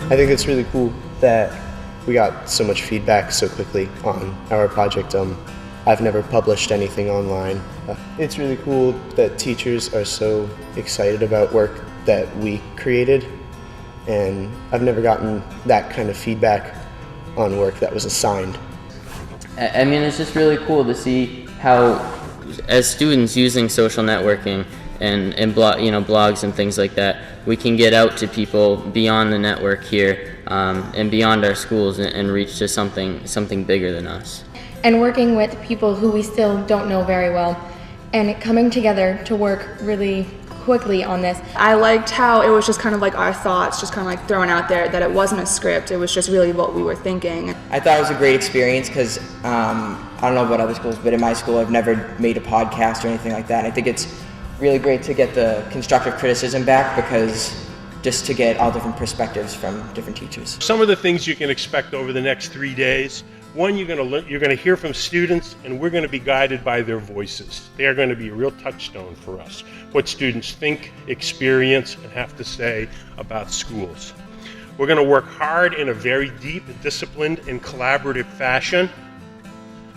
I think it's really cool that we got so much feedback so quickly on our project. I've never published anything online. It's really cool that teachers are so excited about work that we created, and I've never gotten that kind of feedback on work that was assigned. I mean, it's just really cool to see how, as students using social networking and blogs and things like that, we can get out to people beyond the network here and beyond our schools and reach to something bigger than us. And working with people who we still don't know very well, and coming together to work really quickly on this. I liked how it was just kind of like our thoughts just kind of like thrown out there, that it wasn't a script, it was just really what we were thinking. I thought it was a great experience because I don't know about other schools, but in my school I've never made a podcast or anything like that. I think it's really great to get the constructive criticism back, because just to get all different perspectives from different teachers. Some of the things you can expect over the next 3 days. One, you're going to hear from students, and we're going to be guided by their voices. They are going to be a real touchstone for us, what students think, experience, and have to say about schools. We're going to work hard in a very deep, disciplined, and collaborative fashion.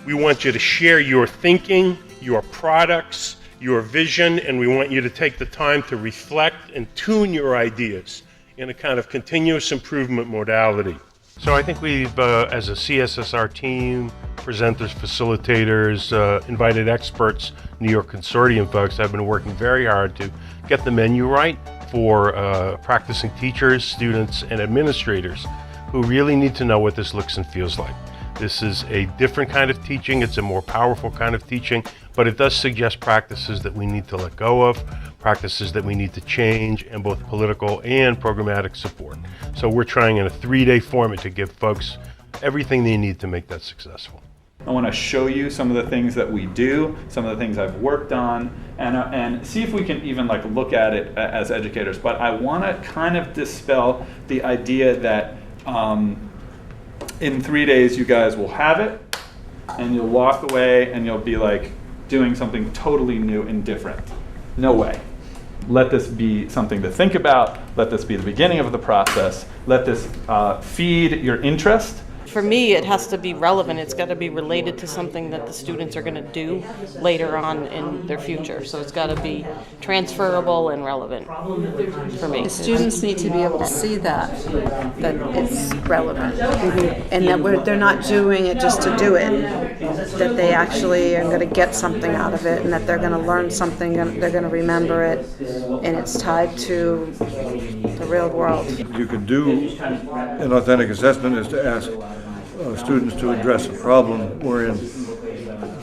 We want you to share your thinking, your products, your vision, and we want you to take the time to reflect and tune your ideas in a kind of continuous improvement modality. So I think we've, as a CSSR team, presenters, facilitators, invited experts, New York Consortium folks, have been working very hard to get the menu right for practicing teachers, students, and administrators who really need to know what this looks and feels like. This is a different kind of teaching, it's a more powerful kind of teaching, but it does suggest practices that we need to let go of, practices that we need to change, and both political and programmatic support. So we're trying in a 3-day format to give folks everything they need to make that successful. I want to show you some of the things that we do, some of the things I've worked on, and see if we can even like look at it as educators. But I want to kind of dispel the idea that in 3 days you guys will have it, and you'll walk away and you'll be like doing something totally new and different. No way. Let this be something to think about. Let this be the beginning of the process. Let this feed your interest. For me, it has to be relevant. It's got to be related to something that the students are going to do later on in their future. So it's got to be transferable and relevant for me. The students need to be able to see that it's relevant, and that they're not doing it just to do it, that they actually are going to get something out of it, and that they're going to learn something, and they're going to remember it, and it's tied to the real world. You could do an authentic assessment is to ask students to address a problem wherein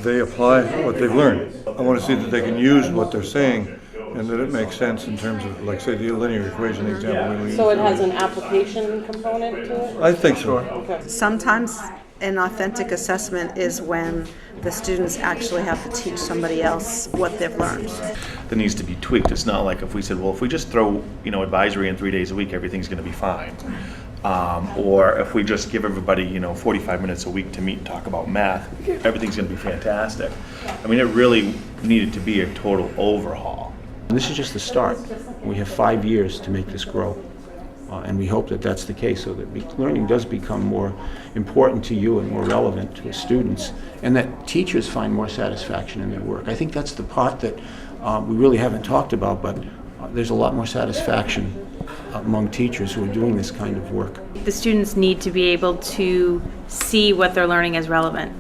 they apply what they've learned. I want to see that they can use what they're saying and that it makes sense in terms of, like, say, the linear equation example. So it has an application component to it? I think so. Okay. Sometimes an authentic assessment is when the students actually have to teach somebody else what they've learned. That needs to be tweaked. It's not like if we said, well, if we just throw advisory in 3 days a week, everything's going to be fine. Or if we just give everybody 45 minutes a week to meet and talk about math, everything's going to be fantastic. I mean, it really needed to be a total overhaul. This is just the start. We have 5 years to make this grow. And we hope that that's the case, so that learning does become more important to you and more relevant to students, and that teachers find more satisfaction in their work. I think that's the part that we really haven't talked about, but there's a lot more satisfaction among teachers who are doing this kind of work. The students need to be able to see what they're learning as relevant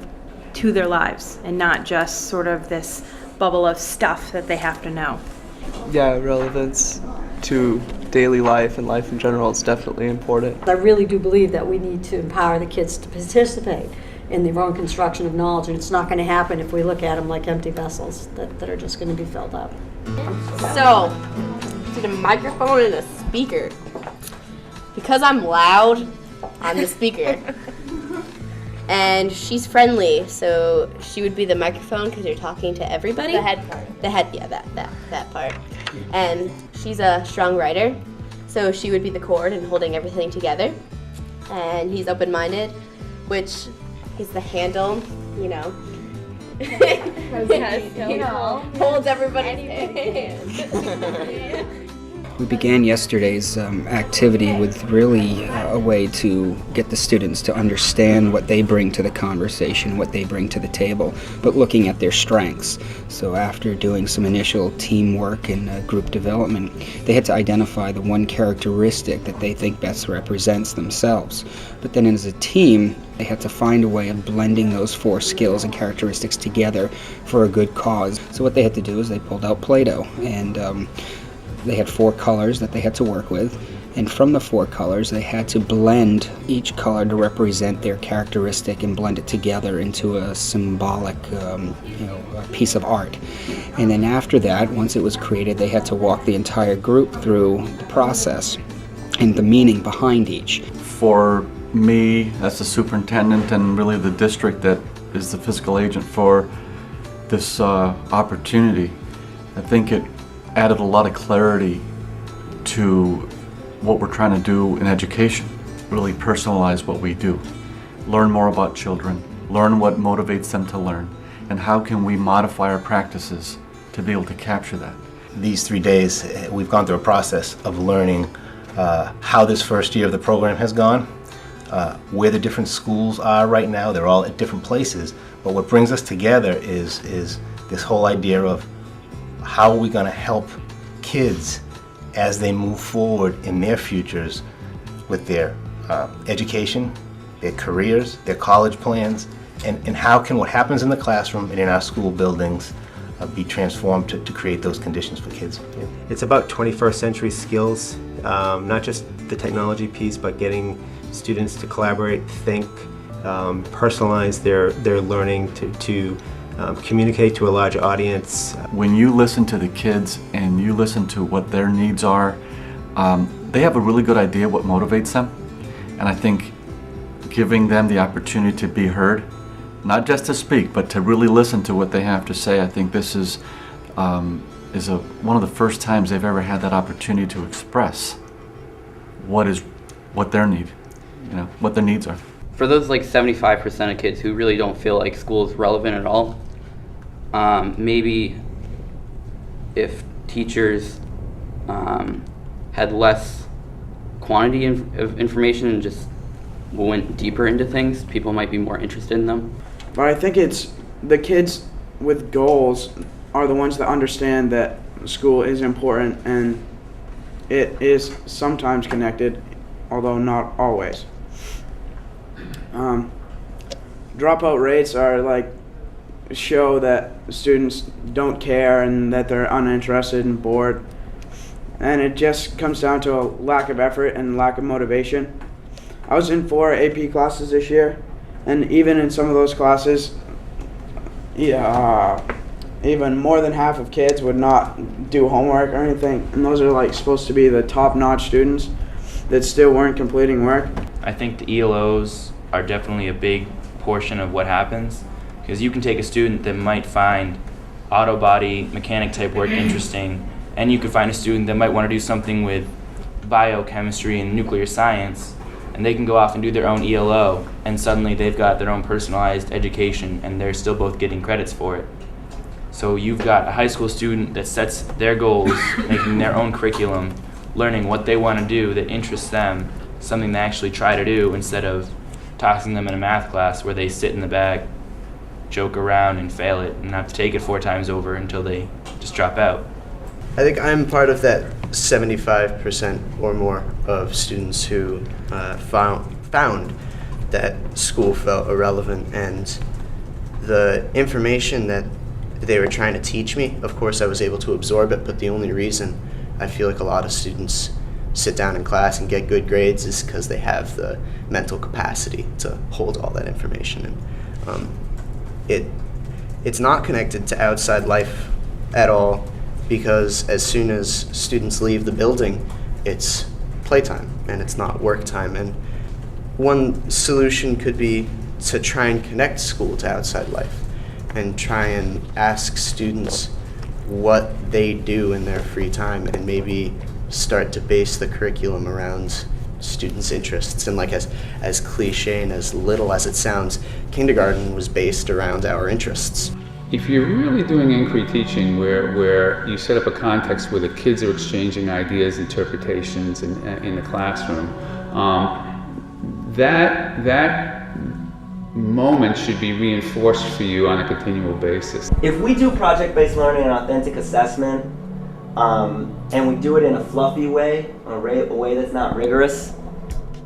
to their lives, and not just sort of this bubble of stuff that they have to know. Yeah, relevance to daily life and life in general is definitely important. I really do believe that we need to empower the kids to participate in their own construction of knowledge, and it's not going to happen if we look at them like empty vessels that are just going to be filled up. So, to the microphone and a speaker. Because I'm loud, I'm the speaker. And she's friendly, so she would be the microphone because you're talking to everybody. The head part. The head, yeah, that part. And she's a strong writer, so she would be the cord and holding everything together. And he's open-minded, which he's the handle, Yes, holds everybody's hand. We began yesterday's activity with really a way to get the students to understand what they bring to the conversation, what they bring to the table, but looking at their strengths. So after doing some initial teamwork and group development, they had to identify the one characteristic that they think best represents themselves. But then as a team, they had to find a way of blending those 4 skills and characteristics together for a good cause. So what they had to do is they pulled out Play-Doh, and they had 4 colors that they had to work with, and from the 4 colors they had to blend each color to represent their characteristic and blend it together into a symbolic a piece of art. And then after that, once it was created, they had to walk the entire group through the process and the meaning behind each. For me, as the superintendent and really the district that is the fiscal agent for this opportunity, I think it added a lot of clarity to what we're trying to do in education. Really personalize what we do. Learn more about children, learn what motivates them to learn, and how can we modify our practices to be able to capture that. These 3 days, we've gone through a process of learning how this first year of the program has gone, where the different schools are right now. They're all at different places, but what brings us together is this whole idea of how are we going to help kids as they move forward in their futures with their education, their careers, their college plans, and how can what happens in the classroom and in our school buildings be transformed to create those conditions for kids. It's about 21st century skills, not just the technology piece, but getting students to collaborate, think, personalize their learning to communicate to a larger audience. When you listen to the kids and you listen to what their needs are, they have a really good idea what motivates them. And I think giving them the opportunity to be heard, not just to speak, but to really listen to what they have to say, I think this is one of the first times they've ever had that opportunity to express what their need, what their needs are. For those 75% of kids who really don't feel like school is relevant at all, maybe if teachers had less quantity of information and just went deeper into things, people might be more interested in them. But I think it's the kids with goals are the ones that understand that school is important and it is sometimes connected, although not always. Dropout rates are show that students don't care and that they're uninterested and bored, and it just comes down to a lack of effort and lack of motivation. I was in 4 AP classes this year, and even in some of those classes, even more than half of kids would not do homework or anything, and those are supposed to be the top-notch students that still weren't completing work. I think the ELOs are definitely a big portion of what happens, because you can take a student that might find auto body mechanic type work interesting, and you could find a student that might want to do something with biochemistry and nuclear science, and they can go off and do their own ELO, and suddenly they've got their own personalized education and they're still both getting credits for it. So you've got a high school student that sets their goals, making their own curriculum, learning what they want to do that interests them, something they actually try to do, instead of tossing them in a math class where they sit in the back, joke around and fail it and have to take it 4 times over until they just drop out. I think I'm part of that 75% or more of students who found that school felt irrelevant, and the information that they were trying to teach me, of course I was able to absorb it, but the only reason I feel like a lot of students sit down in class and get good grades is because they have the mental capacity to hold all that information. And it's not connected to outside life at all, because as soon as students leave the building, it's playtime and it's not work time. And one solution could be to try and connect school to outside life and try and ask students what they do in their free time, and maybe start to base the curriculum around students' interests. And as cliche and as little as it sounds, kindergarten was based around our interests. if you're really doing in-create teaching where you set up a context where the kids are exchanging ideas, interpretations in the classroom, that moment should be reinforced for you on a continual basis. If we do project-based learning and authentic assessment, and we do it in a fluffy way, a way that's not rigorous,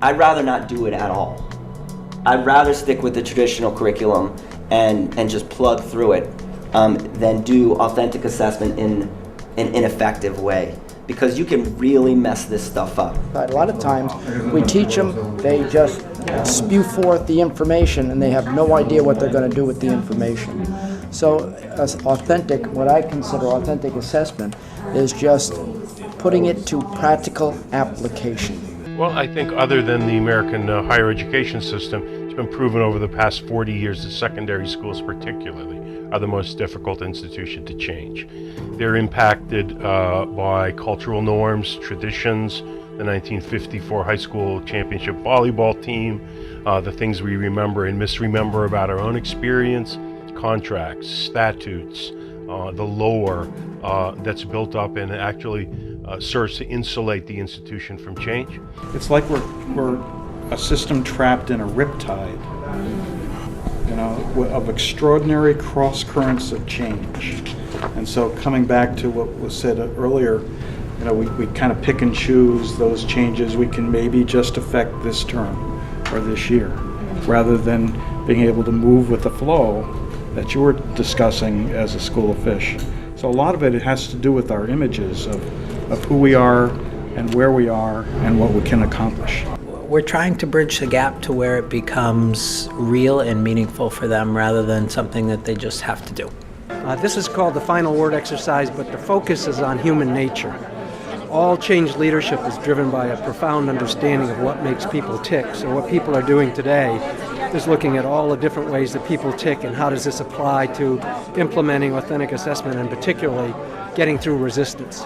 I'd rather not do it at all. I'd rather stick with the traditional curriculum and just plug through it than do authentic assessment in an ineffective way, because you can really mess this stuff up. A lot of times we teach them, they just spew forth the information and they have no idea what they're going to do with the information. So as authentic, what I consider authentic assessment is just putting it to practical application. Well, I think other than the American higher education system, it's been proven over the past 40 years that secondary schools particularly are the most difficult institution to change. They're impacted by cultural norms, traditions, the 1954 high school championship volleyball team, the things we remember and misremember about our own experience, contracts, statutes, the lore that's built up and actually serves to insulate the institution from change. It's like we're a system trapped in a riptide, of extraordinary cross currents of change. And so coming back to what was said earlier, we kind of pick and choose those changes we can maybe just affect this term or this year, rather than being able to move with the flow that you were discussing as a school of fish. So a lot of it has to do with our images of who we are and where we are and what we can accomplish. We're trying to bridge the gap to where it becomes real and meaningful for them rather than something that they just have to do. This is called the final word exercise, but the focus is on human nature. All change leadership is driven by a profound understanding of what makes people tick. So what people are doing today is looking at all the different ways that people tick and how does this apply to implementing authentic assessment and particularly getting through resistance.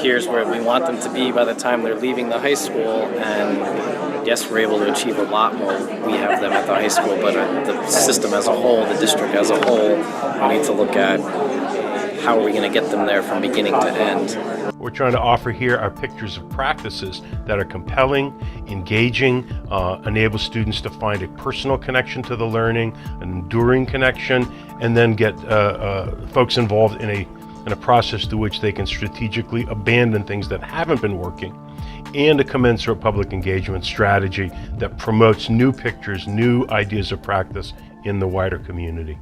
Here's where we want them to be by the time they're leaving the high school, and yes, we're able to achieve a lot more. We have them at the high school, but the system as a whole, the district as a whole, we need to look at how are we going to get them there from beginning to end. What we're trying to offer here are pictures of practices that are compelling, engaging, enable students to find a personal connection to the learning, an enduring connection, and then get folks involved in a process through which they can strategically abandon things that haven't been working, and a commensurate public engagement strategy that promotes new pictures, new ideas of practice in the wider community.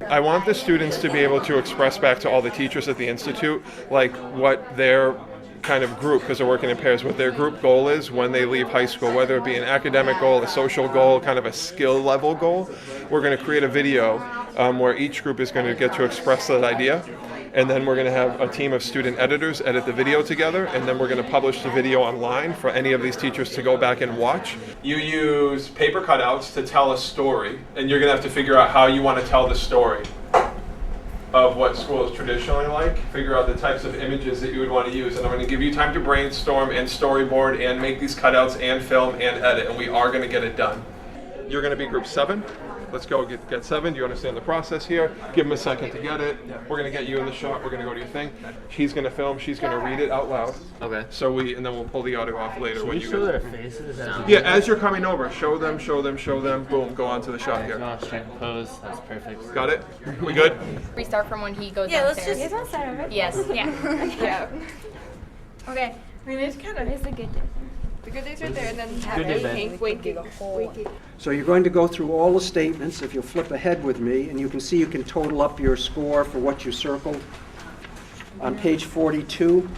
I want the students to be able to express back to all the teachers at the Institute like what their kind of group, because they're working in pairs, what their group goal is when they leave high school, whether it be an academic goal, a social goal, kind of a skill level goal. We're going to create a video where each group is going to get to express that idea. And then we're going to have a team of student editors edit the video together, and then we're going to publish the video online for any of these teachers to go back and watch. You use paper cutouts to tell a story, and you're going to have to figure out how you want to tell the story of what school is traditionally like. Figure out the types of images that you would want to use, and I'm going to give you time to brainstorm and storyboard and make these cutouts and film and edit, and we are going to get it done. You're going to be group 7. Let's go get 7. Do you understand the process here? Give them a second to get it. We're going to get you in the shot. We're going to go to your thing. He's going to film. She's going to read it out loud. Okay. And then we'll pull the audio off later. When you show their faces? Yeah, as you're coming over, show them. Boom, go on to the shot here. Pose. That's perfect. Got it? We good? Restart from when he goes downstairs. Let's just start over. Yes. Yeah. Yeah. Okay. I mean, it's kind of. It's a good day. The good days are there, and then Hank waking the whole. So you're going to go through all the statements. If you'll flip ahead with me, and you can see you can total up your score for what you circled. On page 42,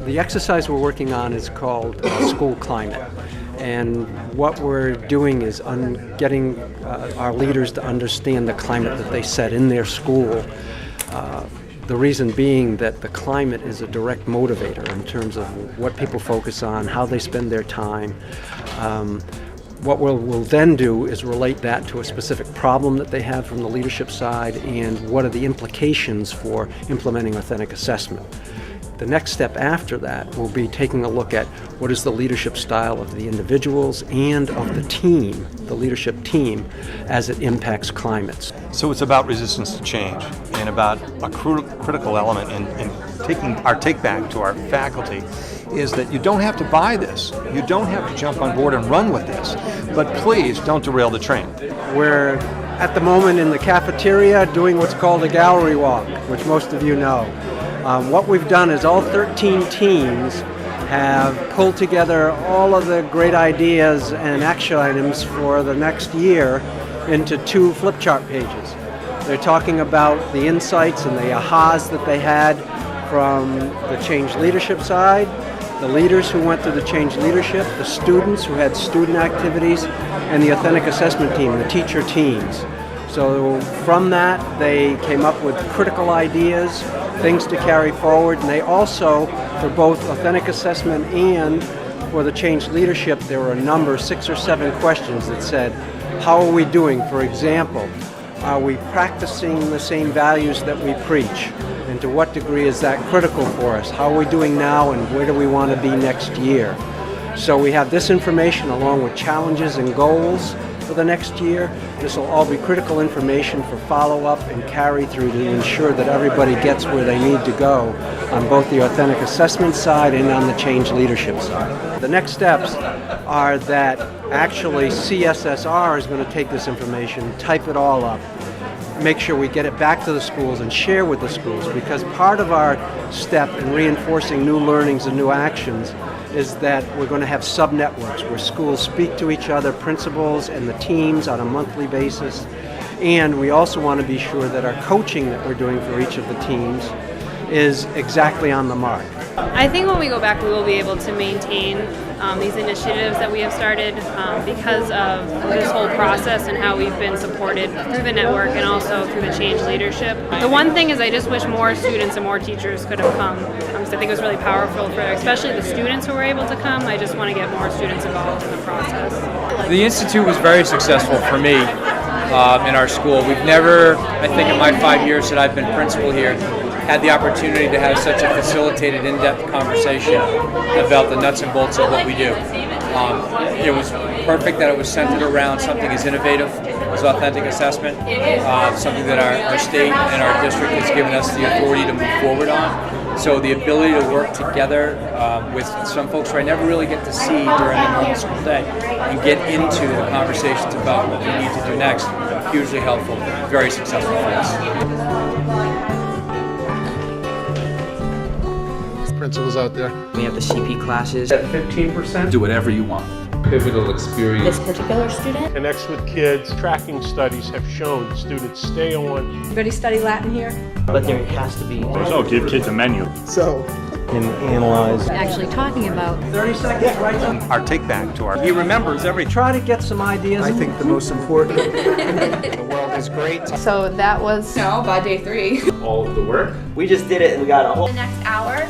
the exercise we're working on is called School Climate. And what we're doing is getting our leaders to understand the climate that they set in their school. The reason being that the climate is a direct motivator in terms of what people focus on, how they spend their time. What we'll then do is relate that to a specific problem that they have from the leadership side and what are the implications for implementing authentic assessment. The next step after that will be taking a look at what is the leadership style of the individuals and of the team, the leadership team, as it impacts climates. So it's about resistance to change and about a critical element in taking our take back to our faculty is that you don't have to buy this. You don't have to jump on board and run with this. But please don't derail the train. We're at the moment in the cafeteria doing what's called a gallery walk, which most of you know. What we've done is all 13 teams have pulled together all of the great ideas and action items for the next year into 2 flip chart pages. They're talking about the insights and the ahas that they had from the change leadership side, the leaders who went through the change leadership, the students who had student activities, and the authentic assessment team, the teacher teams. So from that, they came up with critical ideas, things to carry forward, and they also, for both authentic assessment and for the change leadership, there were a number, 6 or 7 questions that said, how are we doing? For example, are we practicing the same values that we preach? And to what degree is that critical for us? How are we doing now and where do we want to be next year? So we have this information along with challenges and goals for the next year. This will all be critical information for follow-up and carry through to ensure that everybody gets where they need to go on both the authentic assessment side and on the change leadership side. The next steps are that actually CSSR is going to take this information, type it all up, make sure we get it back to the schools and share with the schools, because part of our step in reinforcing new learnings and new actions is that we're going to have sub-networks where schools speak to each other, principals and the teams on a monthly basis. And we also want to be sure that our coaching that we're doing for each of the teams is exactly on the mark. I think when we go back, we will be able to maintain these initiatives that we have started because of this whole process and how we've been supported through the network and also through the change leadership. The one thing is I just wish more students and more teachers could have come. I think it was really powerful for especially the students who were able to come. I just want to get more students involved in the process. The Institute was very successful for me in our school. We've never, I think in my 5 years that I've been principal here, had the opportunity to have such a facilitated, in-depth conversation about the nuts and bolts of what we do. It was perfect that it was centered around something as innovative as authentic assessment, something that our state and our district has given us the authority to move forward on. So the ability to work together with some folks who I never really get to see during a normal school day and get into the conversations about what we need to do next, hugely helpful, very successful for us. Principals out there. We have the CP classes. At 15%. Do whatever you want. Pivotal experience. This particular student Connects with kids. Tracking studies have shown students stay on. Everybody study Latin here? But there has to be. Oh, give kids a menu. So, can analyze. Actually talking about 30 seconds, right? Our take back to our. He remembers every. Try to get some ideas. I think the most important. The world is great. So that was by day 3. All of the work. We just did it and we got a whole. The next hour,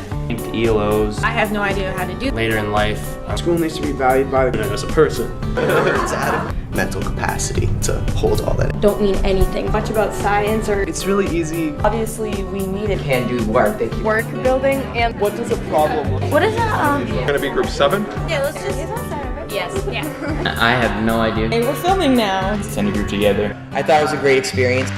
ELOs. I have no idea how to do. Later in life. School needs to be valued by as a person. It's added mental capacity to hold all that. Don't mean anything much about science or. It's really easy. Obviously, we need it. Can do work. Work building and. What does a problem look like? What is that? Gonna be group 7? Yeah, let's just. Yes. Yeah. I have no idea. Hey, we're filming now. Send a group together. I thought it was a great experience.